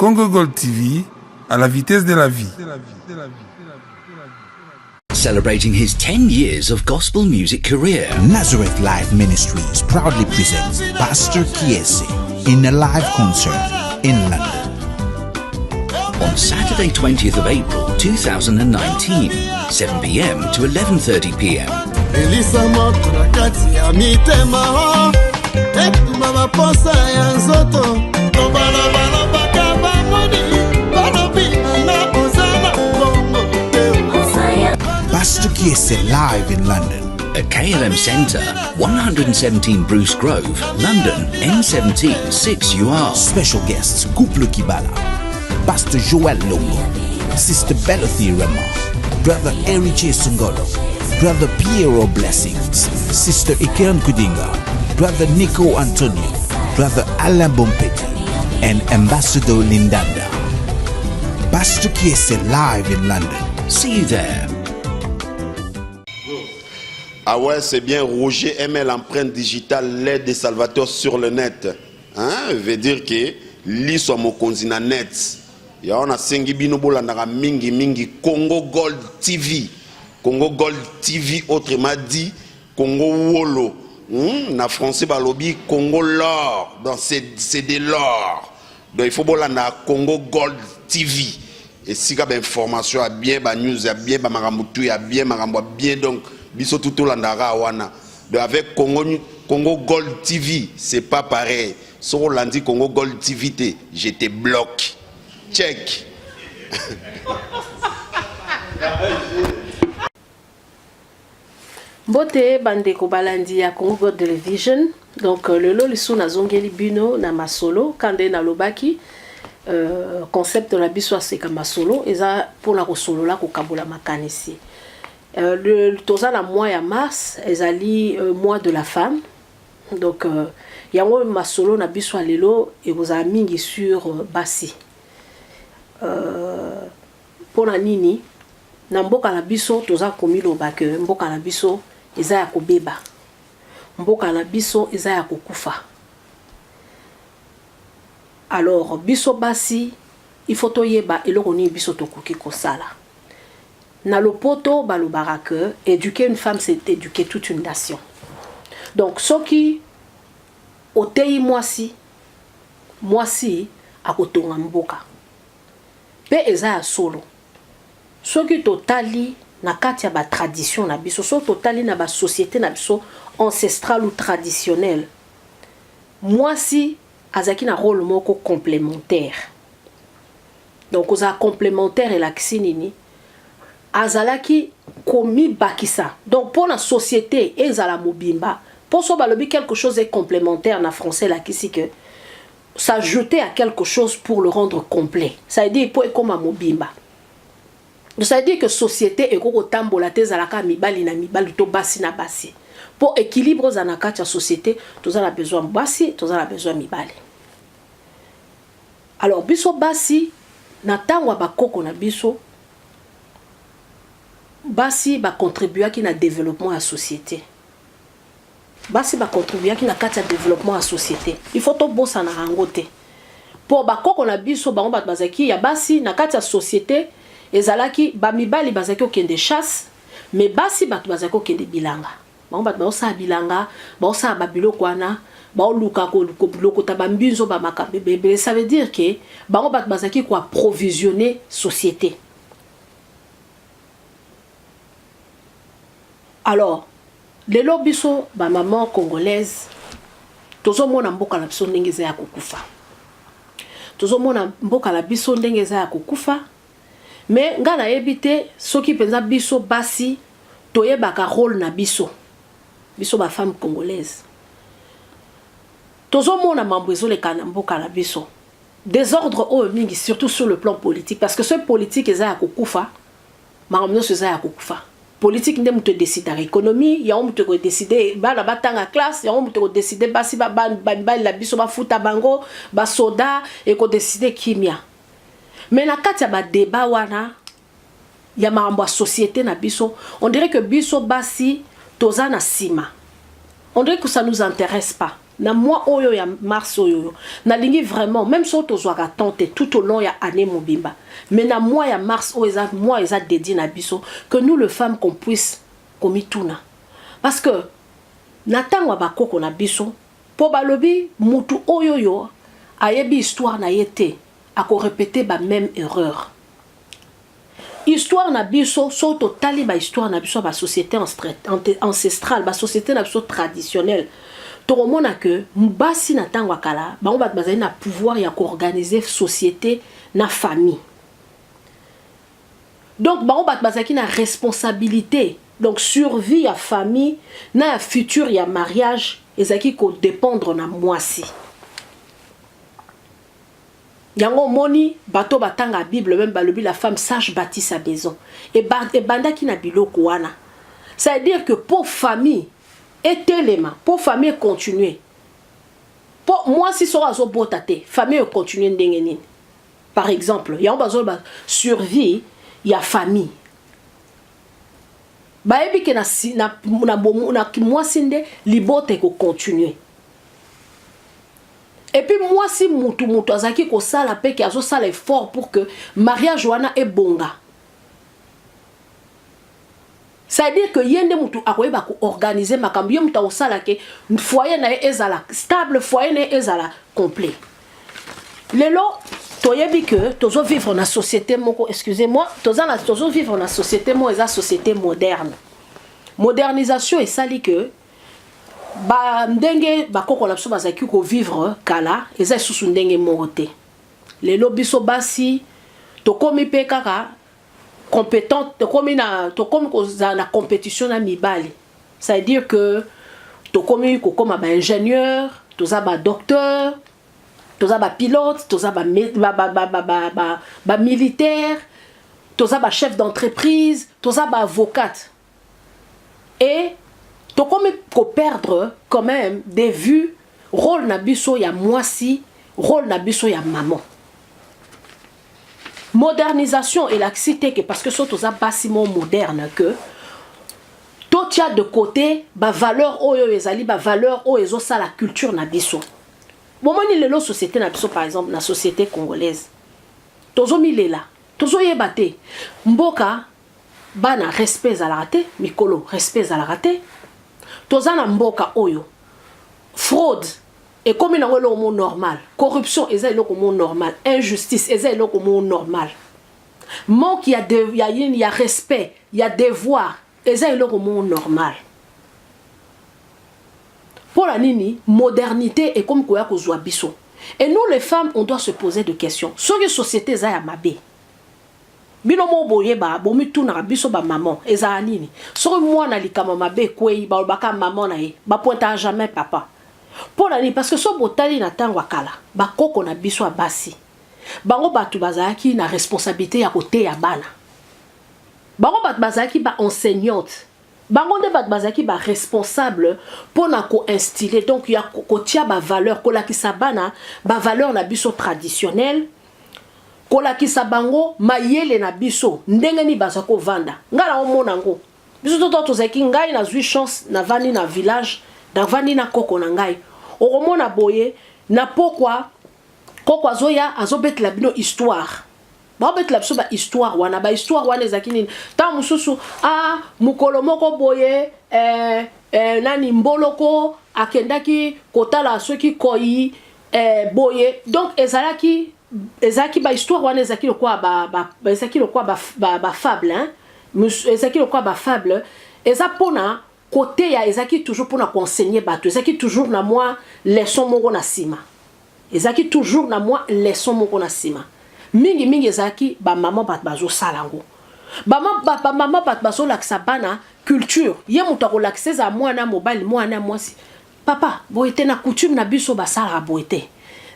Congo Gold TV, à la vitesse de la vie. Celebrating his 10 years of gospel music career, Nazareth Life Ministries proudly presents Pastor Kiese in a live concert in London. On Saturday 20th of April 2019, 7 p.m. to 11:30 p.m. Pastor Kiese live in London. At KLM Centre, 117 Bruce Grove, London, N17 6UR. Special guests Couple Kibala, Pastor Joel Longo, Sister Belothy Rema, Brother Eriche Sungolo, Brother Piero Blessings, Sister Iken Kudinga, Brother Nico Antonio, Brother Alain Bompeti, and Ambassador Lindanda. Pastor Kiese live in London. See you there. Ah ouais, c'est bien, Roger aimait l'empreinte digitale, l'aide des salvateurs sur le net. Hein? Veut dire que l'ISO mon continent net. Il y a un sengi binobola nara mingi Congo Gold TV. Congo Gold TV, autrement dit Congo Wolo. Na français balobi Congo l'or. Donc c'est de l'or. Donc il faut bola na Congo Gold TV. Et si il y a des informations, il y a bien news, il y a bien maramoutou, il y a bien marambo bien donc biso tout landara wana. Donc avec Congo Gold TV, c'est pas pareil. Si on l'a dit Congo Gold TV, je te bloque. Check. Bote bandeko balandi ya Congo Gold Television. Donc le lolisu na zongeli bino na masolo kande na lobaki concept de la biso c'est comme masolo eza pour la solo la ko kabola makanisi. Le toza la mois ya mars ezali mois de la femme. Donc yango masolo na biso lelo et vous a mingi sur basi. Pour la nini na mboka na biso toza komi loba ke mboka na biso eza ya kobeba. Mboka na biso eza ya kokufa. Alors biso basi il faut toyeba eloko ni biso tokoki kosala. Na lopoto balobara que éduquer une femme c'est éduquer toute une nation. Donc ce qui otei mwasi akotonga mboka. Pe eza ya solo. Ce qui totali na kati ya ba tradition na biso, so totali na ba société na biso ancestrale ou traditionnelle. Mwasi azaki na rôle moko complémentaire. Donc oza complémentaire et la kisinini azalaki komi bakisa. Donc pour la société ezala mobimba, pour so balobi quelque chose est complémentaire na français la kisi que s'ajouter à quelque chose pour le rendre complet. Ça veut dire pour comme à mobimba. Ça veut dire que société est koko tambola te zalaka mibali na mibali to basi na basi. Pour équilibre za na kati ya société, tous a besoin basi, tous a besoin mibali. Alors biso basi na tangwa ba koko na biso basi ba contribuer ki na développement à société. Basi ba contribuer ki na kati ya développement à société. Il faut to bossa na rangote. Pour ba koko na biso ba ngomba bazaki ya basi na kati ya société ezalaki ba mibali bazaki okende chasse mais basi batu bazaki okende bilanga. Ba ngomba ba osa bilanga, ba osa ba biloko wana, ba luka ko biloko ta ba mbinzo ba makambe bebe. Ça veut dire que ba ngomba bazaki ko approvisionner société. Alors, les lobiso ba maman congolaise tozo mona mboka na biso ndenge za kokufa. Tozo mona mboka na biso ndenge za kokufa. Mais ngana ebité soki penza biso basi toyebaka rôle na biso. Biso ba femme congolaise. Tozo mona mambo ezoleka na mboka na biso. Désordre o mingi surtout sur le plan politique parce que ce politique eza kokufa. Maramno se za kokufa. Politique ndem te décider l'économie, ya on te décider bana batanga classe, ya on te décider basi ba la biso ba futa bango, ba soda et ko décider kimia. Mais na kati ya ba débat wana ya mambo société na biso, on dirait que biso basi toza na sima. On dirait que ça nous intéresse pas. na mois oyo ya mars oyo na lingi vraiment même si tozwaka tante tout au long ya année mobimba mais na mois ya mars oyo eza mois eza dédié na biso que nous les femmes qu'on puisse komituna parce que na tango bakoko na biso po balobi mutu oyo yo ayebi histoire na yete ako répéter ba même erreur histoire na biso so totali ba histoire na biso ba société ancestrale ba société na biso traditionnelle toromona que mbasi na tango akala bango bat bazali na pouvoir ya organiser société na famille donc bango bat bazaki na responsabilité donc survie ya famille na futur ya mariage ezaki ko dépendre na mwasi yango moni bato batanga Bible même balobi la femme sage bâtit sa maison et banda ki na biloko wana ça veut dire que pour famille et téléma pour famille continuer pour moi si sera zo botate famille continuer ndenge nini par exemple yango bazo ba survie ya famille baebi ke na moi sinde libote ko continuer. Et puis moi si mutu azaki ko sala pe ki azo sala effort pour que mariage wana e bonga. Ça veut dire que yende mutu akoyeba ko organiser makambo ye mutu osala ke foyer na ezala stable foyer na ezala complet. Lelo toyebi que tozo vivre na société moko excusez-moi tozo vivre na société mo eza société moderne. Modernisation et sali que ba ndenge bakoko na biso bazaki ko vivre kala eza susu ndenge morote lelo biso basi tokomi pe kaka compétente tokomi ko na compétition na mibali ça veut dire que tokomi ko koma ba ingénieur toza ba docteur toza ba pilote toza ba militaire toza ba chef d'entreprise toza ba avocate et donc comme qu'on perdre quand même des vues rôle nabiso ya mwasi rôle nabiso ya maman modernisation et laxité que parce que surtout ça bâtiment moderne que tout y a de côté ba valeur oyo ezali ba valeur oyo ezo ça la culture nabiso moment ni lelo société nabiso par exemple la société congolaise tozo milela tozo yebate mboka bana respect à la raté mikolo respect à la raté tozana mboka oyo fraude et comme na ngolo mo normal corruption eza eloko mo normal injustice eza eloko mo normal manque il y a respect il y a devoir eza eloko mo normal pour la nini modernité est comme quoi ko zwa biso et nous les femmes on doit se poser des questions sur les sociétés za ya mabe bino mo boyeba bomi tuna biso ba maman eza nini so moi na likama mabe kwei ba baka maman na ye ba pointa jamais papa pour la ni parce que so botali na tango kala ba koko na biso abasi bango batu bazaki na responsabilité ya côté ya bana bango bat bazaki ba enseignante bango de bat bazaki ba responsable pour na ko instiller donc ya ko tia ba valeur ko la kisabana ba valeur na biso traditionnelle kola kisa bango mayele na biso ndenge ni bazako vanda ngala omona ngo biso toto tozaki ngai na zui chance na vani na village na vani na koko na ngai okomona boye na pokwa koko azoya azobetela bino histoire ba betela biso ba histoire wana ezaki nini ta mususu mukolo moko boye nani mboloko akendaki kotala soki koyi boye donc ezaki ba histoire wana ezaki lokwa ba fable hein ezaki lokwa ba fable eza pona côté ya ezaki toujours pona enseigner bato ezaki toujours na moi leçon moko na sima ezaki toujours na moi leçon moko na sima mingi ezaki ba maman bat bazo salango ba maman bat bazo laksa bana culture ye muto ko lakse za mwana mobali mwana mwasi papa boyete na coutume na biso basala boyete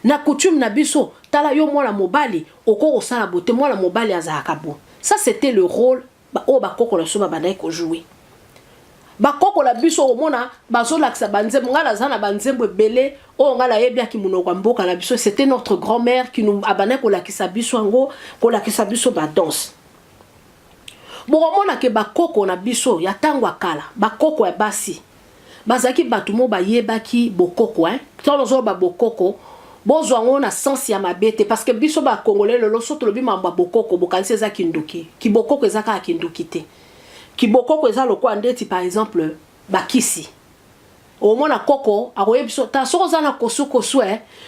na coutume na biso tala yo mwana mobali oko osala bote mwana mobali azaka bo ça c'était le rôle ba koko la soba banayi ko jouer ba koko la biso omona bazo laksa banze ngala zana banzembo belé o ngala yebia ki munoko mboka la biso c'était notre grand-mère qui nous abana ko lakisa biso ngo ko lakisa biso ba danse bon omona ke ba koko na biso ya tango akala ba koko ya basi bazaki batumo ba yebaki bokoko hein tolozo ba bokoko bozwango na sens ya mabete parce que biso ba congolais lelo soto lobi mamba bokoko bokanisi eza kinduki ki bokoko eza ka kinduki te ki bokoko eza lokwa ndeti par exemple bakisi au mona koko akoye biso ta soko za na kosu kosu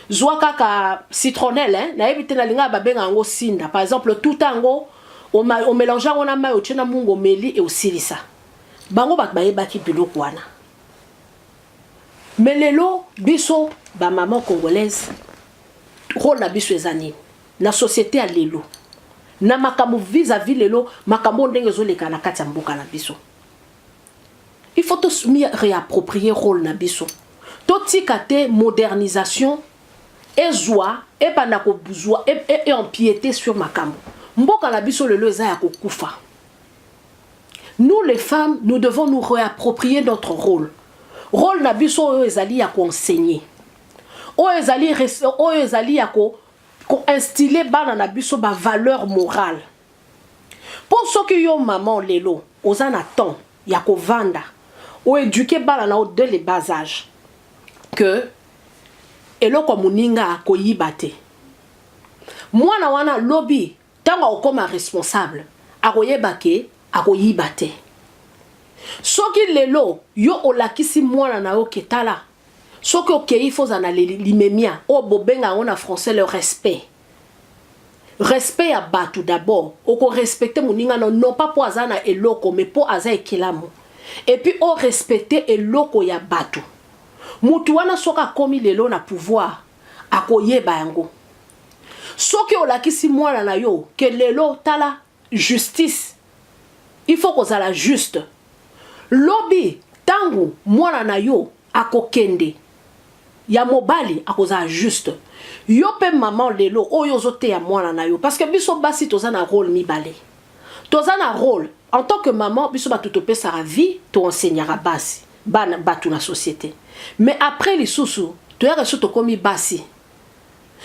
zwa kaka citronnelle hein na yebite na linga babenga ngo sinda par exemple tout tango on mélange ngo na mai otina mungo meli et osilisa bango bat bayebaki biloko wana mais lelo biso ba maman congolaise rôle na biso ezani na société ya lelo na makambo vis-à-vis lelo makambo ndenge zoleka na kati ya mboka na biso. Il faut tous réapproprier rôle na biso. Totika te modernisation et joie et panako buzwa et empiéter sur makambo. Mboka na biso lelo eza ya kokufa. Nous les femmes, nous devons nous réapproprier notre rôle. Rôle na biso oyo ezali ya ko enseigner. Oyo ezali ya ko instiller bana na biso ba valeur morale. Pour ceux qui yo maman lelo, ozana temps ya ko vanda. Ou éduquer bala na dès les bas âges que eloko muninga akoyiba te mwana wana lobby tanga okoma responsable akoyeba ke akoyiba te soki lelo yo olakisi mwana na yo ketala soki okei foza na limemia o bobenga on a français le respect respect à batu d'abord oko respecter muninga non pas pour azana eloko mais pour aza ekelamu. Et puis on respecter eloko ya batu. Mutu wana soka komi lelo na pouvoir akoyeba yango. Soki olakisi mwana na yo ke lelo tala justice. Il faut qu'on la juste. Lobby tangu mwana na yo akokende. Ya mobali akoza juste. Yo pe maman lelo oyo zote ya mwana na yo parce que biso basi tozana rôle mibale. Tozana rôle en tant que maman, biso batutope sa vie, tu enseigneras basi, batu na société. Mais après les sous, tu as reçu to komi basi.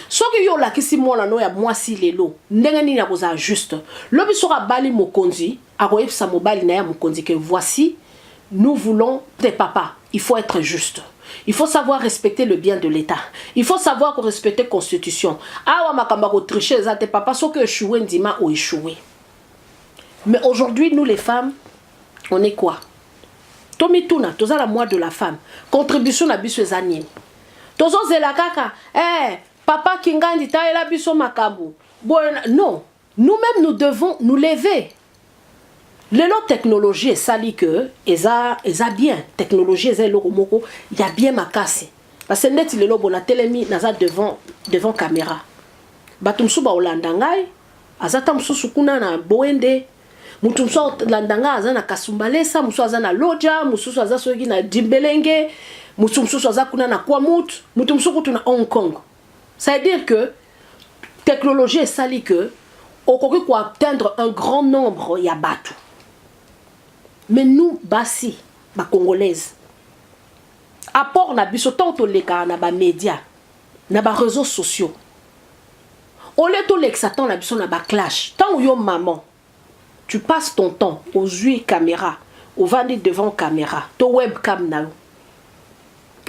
Soki yo la kisi mwana no ya mwasi lelo, ndenge nini akoza juste. Lo biso ka bali mokonzi, akoyeb sa mobali na ya mokonzi que voici, nous voulons tes papas, il faut être juste. Il faut savoir respecter le bien de l'État. Il faut savoir respecter la Constitution. Awa makamba ko tricher za tes papas soki échoué ndima ou échoué. Mais aujourd'hui, nous les femmes, on est quoi? Tomituna, toza la moi de la femme. Contribution à biso ezanine. Tozo zela kaka, papa kingandi ta ela biso makabu. Non, nous-mêmes nous devons nous lever. Lelo technologie sali que eza bien. Technologie eza loko moko, il y a bien makasi. Parce que net lelo bona telemi naza devant caméra. Batumsu ba olandangai, azata msusu kuna na boende. Mutumso landanga azana kasumbalesa, muso azana loja, mususu azasogi na dimbelenge, mutumso azakuna na kwamut, mutumso kutuna Hong Kong. Ça veut dire que technologie est sali que okoki ko atteindre un grand nombre ya batu. Mais nous basi ba congolaise. Apport na biso tanto leka na ba média, na ba réseaux sociaux. On le to l'exatan na biso na ba clash. Tant yo maman tu passes ton temps aux yeux caméra, au vandi devant caméra, to webcam na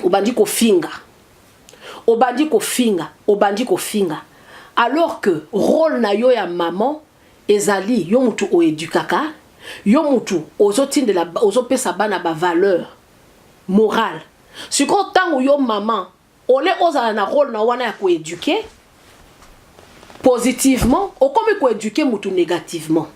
au bandi ko finga. Au bandi ko finga, au bandi ko finga. Alors que rôle na yo ya maman ezali yo mutu o edukaka, yo mutu ozotinde la ozopesa bana ba valeur morale. Si ko tango yo maman, ole ozala na rôle na wana ya ko éduquer positivement, o comme ko éduquer mutu négativement.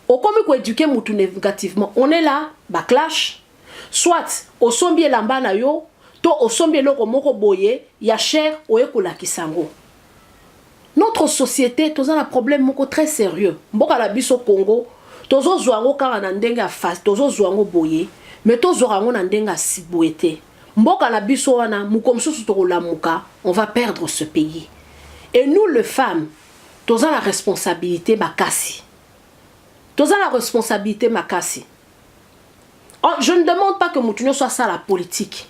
Au comme ko éduquer mutu négativement, on est là, backlash, soit au sombier lamba na yo, to au sombier loko moko boye, ya cher o ekola kisango. Notre société, toza un problème moko très sérieux. Mboka la biso Congo, tozo zwango kaka na ndenge face, tozo zwango boye, mais tozo rango na ndenge siboete. Mboka la biso wana mukomsusu to lamuka, on va perdre ce pays. Et nous les femmes, toza la responsabilité bakasi. Toza la responsabilité makasi. Je ne demande pas que Moutounio soit ça la politique.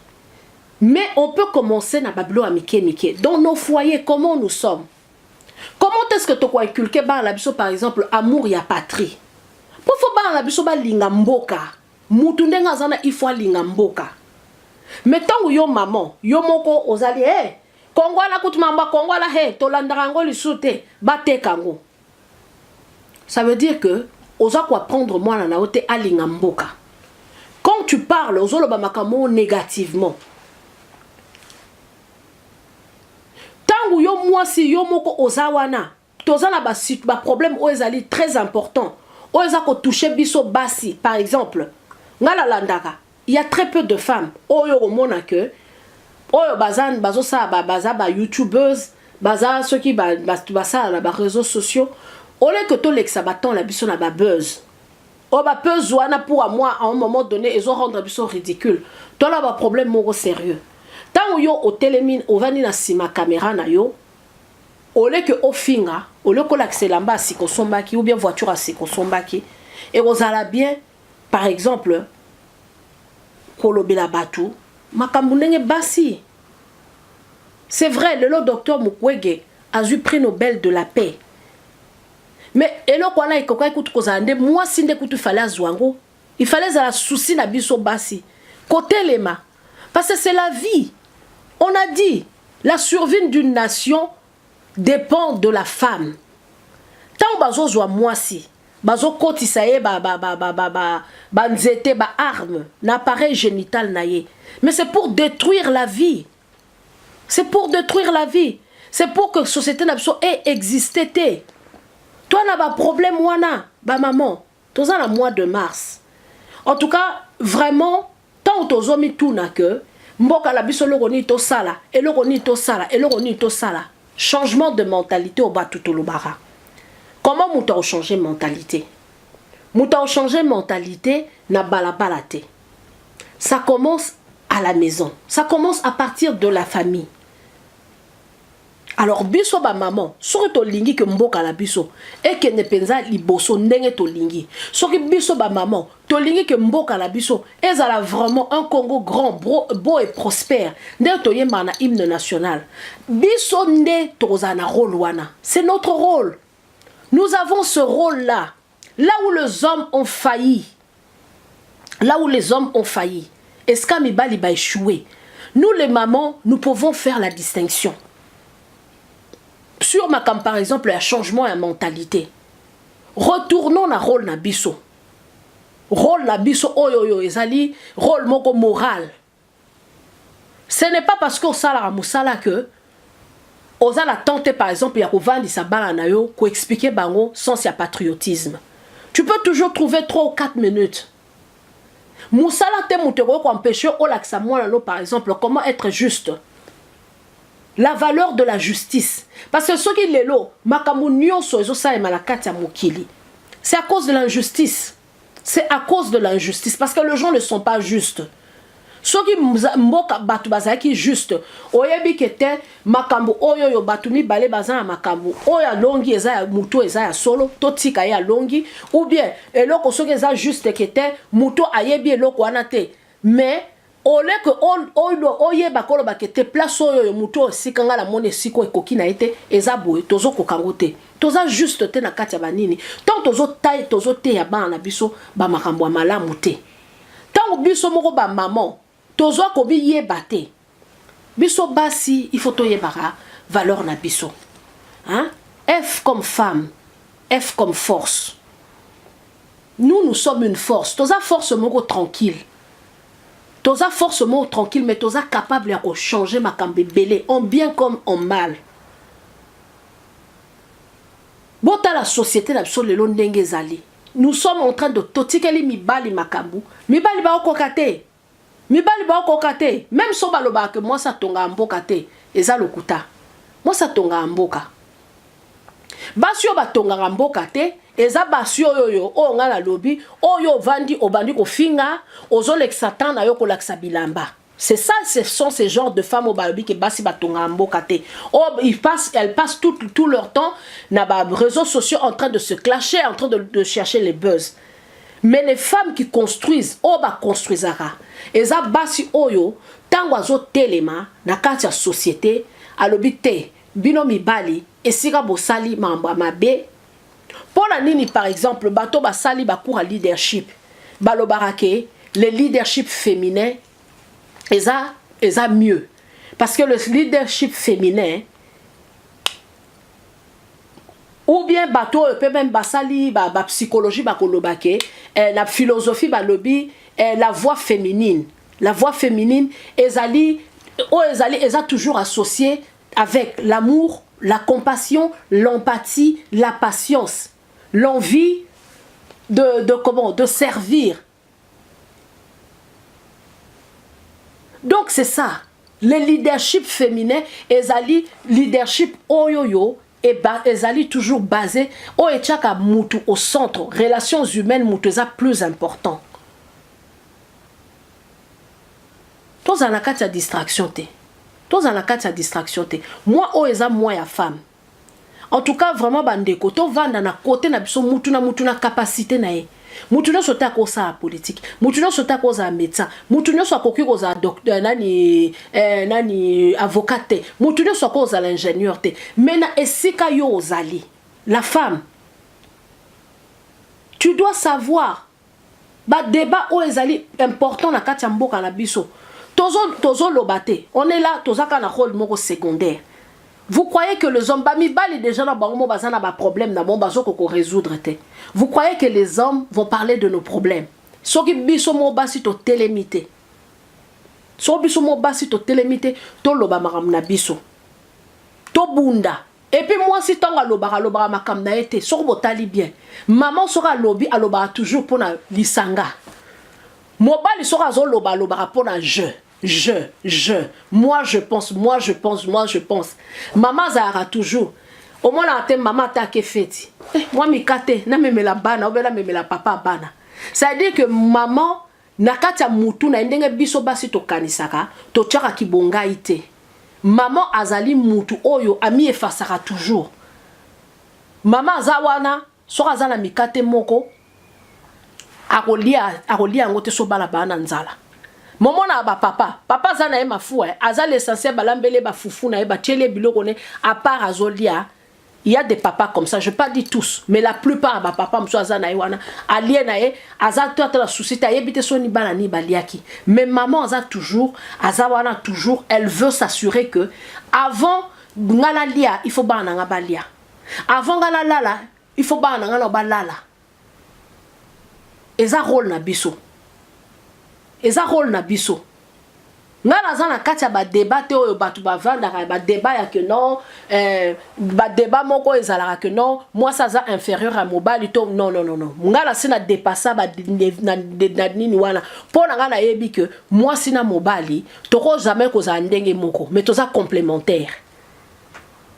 Mais on peut commencer na bablo à mike. Dans nos foyers, comment nous sommes? Comment est-ce que tu peux inculquer par exemple amour et patrie? Pour faire par la biso ba linga mboka. mutu ndenga zana il faut alinga mboka. Mais tangu yo maman, yo moko ozali Kongo la kutumamba Kongo la tolandarango lisute bate kango. Ça veut dire que oza quoi prendre moi la naote alinga mboka. Quand tu parles ozolo bamakamo négativement. Tangu yo mwasi yo moko ozawana, tozana ba problème o ezali très important. O ezako toucher biso basi par exemple. Ngala landaka, il y a très peu de femmes oyo omona que oyo bazan bazosa baza ba youtubeuse, baza ceux qui basa na ba réseaux sociaux, ole que to lexa baton la biso na ba buzz. O ba buzz wana pour moi à un moment donné ils ont rendre biso ridicule. To la ba problème moko sérieux. Tant yo au télémine au vani na sima caméra na yo, ole que au finga, ole ko l'axelamba siko sombaki ou bien voiture à siko sombaki et rozala bien par exemple kolobela batu makambunenge basi. C'est vrai, le docteur Mukwege a eu prix Nobel de la paix. Mais elo kwana ikoka ikutu kozande moi sinde kutu fallait azwango. Il fallait à la souci na biso basi. Côté lema. Parce que c'est la vie. On a dit, la survie d'une nation dépend de la femme. Tant bazo zwa mwasi, bazo koti saye nzete ba arme, l'appareil génital naye. Mais c'est pour détruire la vie. C'est pour détruire la vie. C'est pour que la société n'abso ait existé. Toi n'a pas problème wana, ba maman. Toza la mois de mars. En tout cas, vraiment, tant tozomi tout n'a que mboka la biso loroni to sala, et loroni to sala, et loroni to sala. Changement de mentalité au batutulubara. Comment mouta a changé mentalité? Mouta a changé mentalité na balabalate. Ça commence à la maison. Ça commence à partir de la famille. Alors biso ba maman, soki to lingi ke mboka la biso et que ne penza liboso ndenge to lingi. Soki biso ba maman, to lingi ke mboka la biso ezala vraiment un Congo grand, beau et prospère. Ndenge to yemba na hymne national. Biso nde tozana rôle wana. C'est notre rôle. Nous avons ce rôle-là. Là où les hommes ont failli. Là où les hommes ont failli. Est-ce qu'Amibali va échouer? Nous les mamans, nous pouvons faire la distinction. Sur ma cam par exemple, il y a changement de mentalité. Retournons na rôle na biso. Rôle na biso oyoyo ezali rôle moko moral. Ce n'est pas parce qu'on sala musala que osa la tenter par exemple ya kovandi sa bala na yo ko expliquer bango sans ya patriotisme. Tu peux toujours trouver 3 ou 4 minutes. Musala te mutero ko empêcher o laksa mwana no par exemple comment être juste. La valeur de la justice. Parce que ce qui est là, c'est à cause de l'injustice. C'est à cause de l'injustice. Parce que les gens ne sont pas justes. Ce qui est juste, oyebi kete makambu oyo batumi bale bazana makambu oya longi eza muto eza solo totika ya longi ou bien eloko soki eza juste kete muto ayebi eloko wana te mais ole que oye bakolo bakete place oyo muto sikanga la mone siko ekoki na ete eza boye tozo kokango te toza juste te na kati ya banini tant tozo taille tozo te ya bana biso ba makambo ya malamu te tant biso moko ba maman tozo ko yeba te biso basi il faut to yebara valeur na biso hein. F comme femme, F comme force. Nous sommes une force toza force moko tranquille. Toza forcément tranquille, mais toza capable de changer ma cambébélé, en bien comme en mal. Bota la société d'absolu ndenge zali. Nous sommes en train de totikeli mibali makambu. Mibali ba okokate. Mibali ba okokate. Même so baloba que moi ça tonga mboka te, eza lokuta. Moi ça tonga mboka. Basio ba tonga mboka te. Eza basio yoyo o nga la lobi oyo vandi obandi ko finga ozolek satan na yo ko laksa bilamba. C'est ça, ce sont ces genres de femmes au balobi que basi batonga mboka te. Elles passent tout leur temps na ba réseaux sociaux en train de se clasher, en train de chercher les buzz. Mais les femmes qui construisent o ba construisara. Eza basi oyo tango azo telema na kati ya société alobi te bino mibali esika bosali mamba mabe. Pour la nini par exemple, bato basali bakour à leadership. Balobarake, le leadership féminin est mieux. Parce que le leadership féminin, ou bien bateau peut même basali ba psychologie ba kolobake la philosophie ba lobby la voix féminine ezali toujours associé avec l'amour, la compassion, l'empathie, la patience, l'envie de servir. Donc c'est ça, le leadership féminin ezali leadership oyoyo et ezali toujours basé au etchaka mutu au centre, relations humaines mutu za plus important. Tous en la carte distraction te. Tous en la carte distraction te. Moi o eza moi ya femme. En tout cas vraiment bandeko to vanda na côté na biso mutu na capacité na ye. Mutu no sota ko sa politique, mutu no sota ko za médecin, mutu no so ko za docteur nani avocat te, mutu no so ko za l'ingénieur te. Mais na esika yo ozali, la femme, tu dois savoir ba débat o ezali important na kati ya mboka na biso. Tozo lobate, on est là tozaka na rôle moko secondaire. Vous croyez que les hommes, déjà problème résoudre. Vous croyez que les hommes vont parler de nos problèmes? So ki biso mo basi to télémité. So biso mo basi to télémité, to loba makam na biso. To bunda. Et puis moi si tonga loba makam na été, so botali bien. Maman sera lobi aloba toujours pour na lisanga. Mobali sera zo loba pour na moi je pense. Maman Zahara toujours. Au moins la thème maman ta ke feti. Moi mi kate na meme la bana ou la meme la papa bana. Ça veut dire que maman na kati mutu na ndenge biso basi to kanisaka to tchaka kibonga ite. Maman azali mutu oyo ami efasaka toujours. Maman zawana sora zala mi kate moko akolia ngote so bala bana nzala. Maman na ba papa zana e mafu aza l'essentiel balambele ba fufu na e ba tchele biloko ne à part azolia. Il y a des papas comme ça, je ne pas dire tous, mais la plupart ba papa mso azana e wana alien na e aza tota la souci ta yebite so ni bala ni baliaki. Mais maman aza toujours azawana toujours, elle veut s'assurer que avant ngala lia il faut bana nga balia. Avant ngala lala, il faut bana nga balala. Eza rôle na biso. Eza rôle na biso. Ngala zana kati ya ba débat te oyo batu ba vanda ba débat ya que non ba débat moko ezalaka que non moi ça za inférieur à mobali to non ngala sina dépasser ba na nini wana pona ngana yebi que moi sina mobali toko jamais ko za ndenge moko mais to za complémentaire.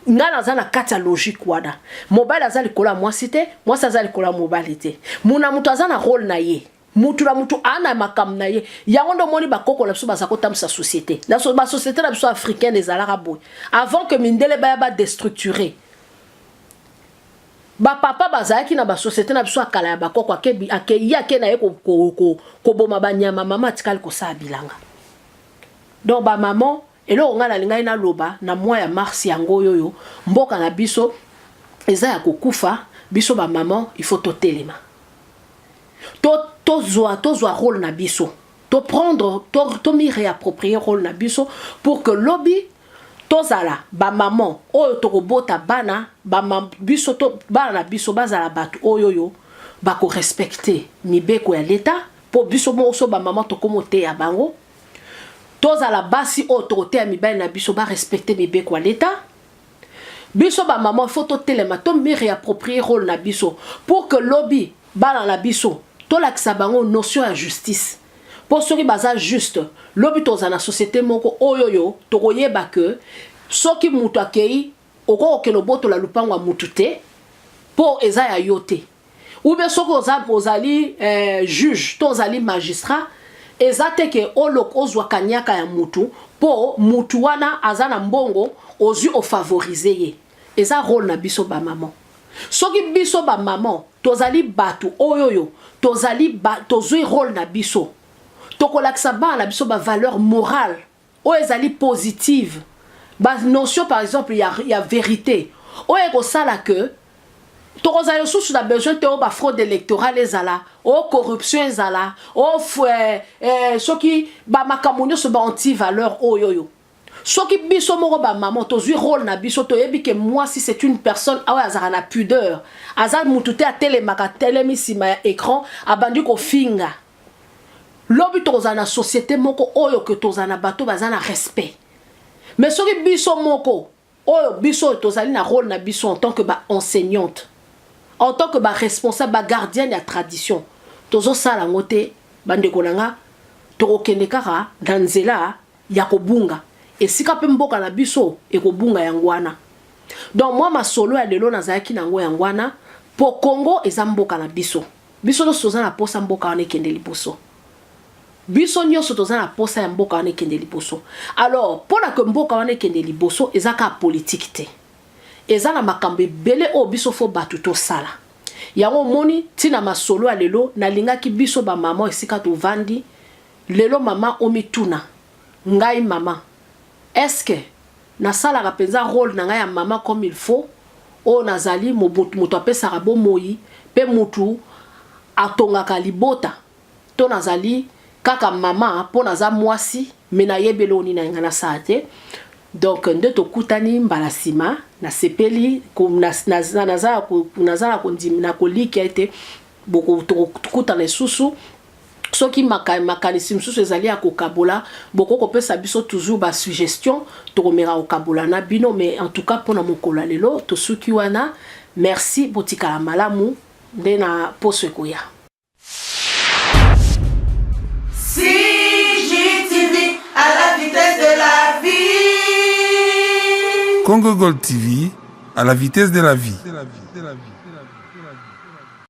Ngala zana kati ya logique wana mobali azali kola moi cité moi ça za kola mobali te muna mutu azana rôle na ye. Mutu ana makam na ye yango ndo moni bakoko la biso basakota sa société la société la biso africaine des alaraboy avant que mindele ba déstructuré ba papa bazaki na ba société na biso akala ya bakoko akebi akeyake na ye ko boma banyama mama tikali ko sa bilanga donc ba maman elo ngala lingai na loba na mois ya mars yango yoyo mboka na biso eza ya kokufa biso ba maman il faut totelema tozoa rôle na biso to prendre to mi réapproprier rôle na biso pour que lobby tozala ba maman oyo tokobota bana ba biso to bana biso bazala batu oyoyo ba ko respecter mibeko ya l'état pour biso mo so ba maman to komote ya bango tozala basi autorité ya mibali na biso ba respecter mibeko ya l'état biso ba maman faut to telema to mi réapproprier rôle na biso pour que lobby bana na biso to lakisa bango notion ya justice pour soki baza juste lobi toza na société moko oyoyo tokoyeba que soki mutu akei okoko boto la lupango mutu te po eza ya yote ou bien soki ozali juge to ozali magistrat eza te ke oloko ozwa kanyaka ya mutu po mutu wana aza na mbongo ozwi ofavoriser ye eza rôle na biso ba maman. Soki biso ba maman tozali batu oyoyo tozui rôle na biso tokolakisa ba na biso ba valeur morale o ezali positive ba notion par exemple il y a vérité o eko sala que tokozala sous la besoin de ba fraude électorale ezala o corruption ezala o ceux qui ba makamunyo so ba anti valeur oyoyo ceux qui biso moko ba maman tozui rôle na biso to yebi que moi si c'est une personne awa azara na pudeur azal mutute a telemaka telemisima ya écran abandi ko finga lobi tozala na société moko oyo que tozala na bato bazana respect mais ceux qui biso moko oyo biso tozali na rôle na biso en tant que ba enseignante en tant que ba responsable ba gardien de la tradition tozo sala ngote bandeko nanga tokokende kaka na nzela ya kobunga esika pe mboka na biso ekobunga yangwana donc moi masolo ya lelo nazalaki nango yangwana po Congo eza mboka na biso biso nyonso toza na posa mboka wana ekende liboso biso nyonso toza na posa ya mboka wana ekende liboso alors mpona ke mboka wana ekende liboso eza ka politique te eza na makambo ebele oyo biso fo bato tosala yango moni ntina masolo ya lelo nalingaki biso bamama esika tovandi lelo mama omituna ngai mama est-ce que nasalaka mpenza rôle na ngai ya mama comme il faut oyo nazali moto apesaka bomoi mpe motu atongaka libota to nazali kaka mama mpo naza mwasi me nayebeli oyo nini na ngai nasala te donc nde tokutani mbala nsima nasepeli nazala kondimi na kolika ete tokutana lisusu soki makanisi misusu ezali ya kokabola boko kopesa biso toujours ba suggestion tokomera kokabola na bino mais en tout cas mpona mokolo lelo tosuki wana merci botikala malamu nde na poso ekoya CGTV à la vitesse de la vie. Congo Gold TV à la vitesse de la vie.